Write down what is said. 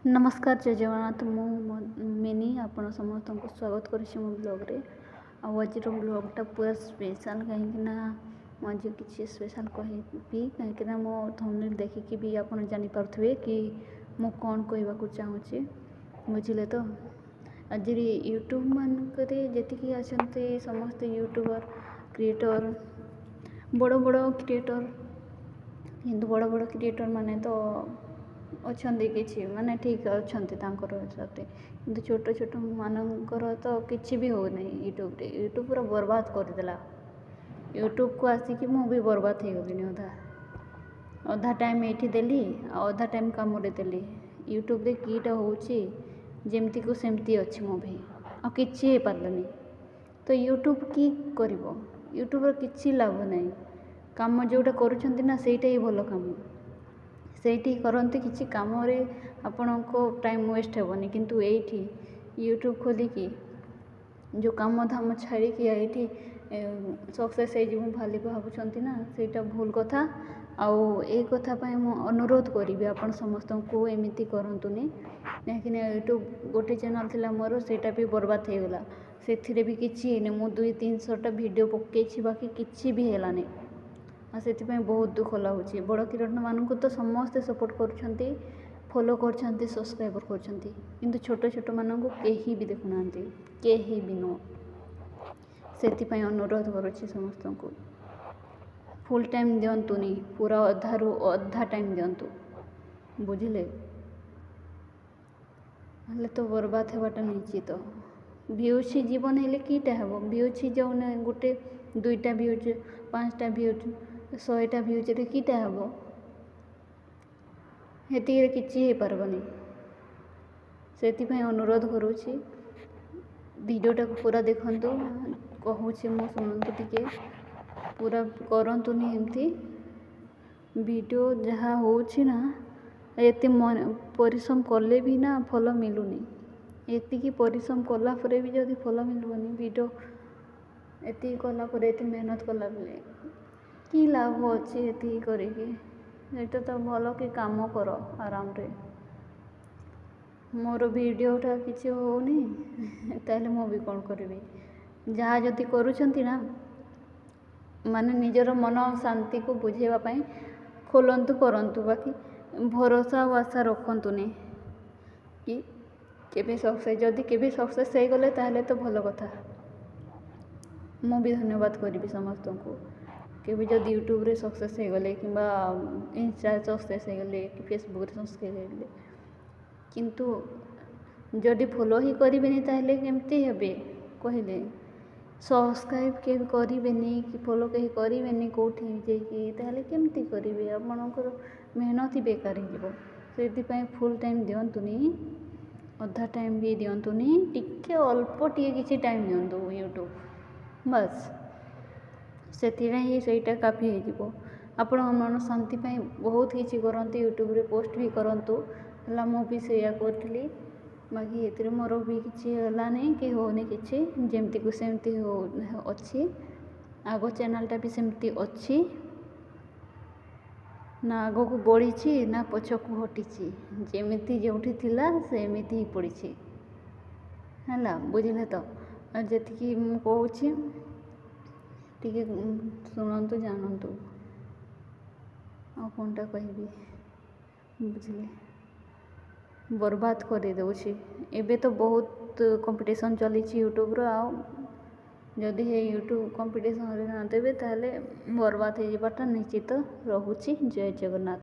नमस्कार जय जगन्नाथ मिनी आपण समस्त को स्वागत करुँच मो ब्लॉग रे आज ब्लॉगटा पूरा स्पेशल कहीं आज किसी स्पेशल कहबी कहीं मो थंबनेल देखिकी भी आपन जानी पारुथिबे कि मो कौन कहबा चाहूँगी बुझिले तो आज यूट्यूब मानकरे जेतिकी आछन्ते समस्त यूट्यूबर क्रिएटर बड़ बड़ क्रिएटर किंतु बड़ बड़ क्रिएटर माने तो अच्छे किसी माने ठीक अच्छा किंतु छोट छोट मानकर तो किसी भी हो नहीं यूट्यूब पूरा बर्बाद करदेला यूट्यूब को आसिक भी बर्बाद हो गली अधा टाइम ये देली अधा टाइम कम देली यूट्यूब रे कीटा होमती को सेमती अच्छी मो भी आ कि पार्लानी तो यूट्यूब कि कर यूट्यूब किसी लाभ नहीं कम जोटा करुँच सेटा ही भल कम सेठी करते किसी काम आपण को टाइम वेस्ट हेबनी किंतु एठी यूट्यूब खोलिकी जो काम धाम छाड़ी ये सक्सेस भाली भावुंट ना सेटा भूल कथा आउ ए कथा मु अनुरोध करी आपण समस्त को एमती करतुनी लेकिन यूट्यूब गोटे चैनल थिला मोर सेटा भी बर्बाद हो गला से भी किसी मु 200-300टा वीडियो पकई बाकी किसी भी हेलानी से बहुत दुख लगुच बड़ क्रिएटर मानक तो समस्ते सपोर्ट कर फॉलो कर सब्सक्राइबर कर छोट छोट मानक कहीं भी देखुना कहीं भी नो से अनुरोध करुच्ची समस्त को फुल टाइम दिंतुनी पूरा अधारू अधा टाइम दिंतु बुझिले हेल्ले तो बर्बाद होवाटा निश्चित व्यूज जीवन हेल्ले कीटा हे व्यूज जाऊना गोटे 2टा व्यूज 5टा व्यूज 100टा व्यूज कीटा हे हेती किसी हो पारबनी से अनुरोध करुँची वीडियोटा को पूरा देखु कहूँ मो शुणु टे पूरा करतुनी एमती वीडियो जहाँ होना एत परिश्रम कले भी ना फल मिलूनी एतिकी परिश्रम कला परे भी जदि फल मिलबनी वीडियो एति कला परे एति मेहनत कला बेले कि लाभ अच्छी एति करिकी एटा तो भल कि काम कर आराम रे मोर वीडियोटा किसी होनी ताले मो भी कौन करी जहाँ जदि करुँच ना माने निजर मन शांति को बुझेवाई खोलतु करंतु बाकी भरोसा और आशा रखतुनी कि केबे सक्सेस जदि केबे सक्सेस हो गले ताहले तो भल कथा मु भी धन्यवाद करी समस्त को केबे जदि यूट्यूब रे सक्सेस हो गले कि इंस्टा सक्सेस हो गले कि फेसबुक रे सक्सेस हो गले किंतु जदि फॉलो ही करें ताहले केमती हेबे कहले सब्सक्राइब के करें कि फॉलो कहीं करें कौटी जाइए केमती करेंगे आपणकर मेहनत ही बेकार हो फुल टाइम दिंतुनी अधा टाइम भी दिंतुनी टिके अल्प टे किसी टाइम दिंतु यूट्यूब बस से काफी हो आपण मन शांति बहुत किसी करते यूट्यूब रे पोस्ट भी करतु मु भी से करी बाकी ये मोर भी किसी है कि होनी किसी जमती को सेमती हो अच्छी आग चैनलटा भी सेमती अच्छी ना आग को बढ़ी ना पछ को हटी जमीती जो सेमती ही पड़ी है बुझे तो जी मुझे टी शुणु जानतु आ कौनटा कहबी बुझे बर्बाद कर दे एबे तो बहुत कंपटीशन चली यूट्यूब रो जदि यूट्यूब कंपटीशन ना देवे ताले बर्बाद हो जाता निश्चित रहुची जय जगन्नाथ।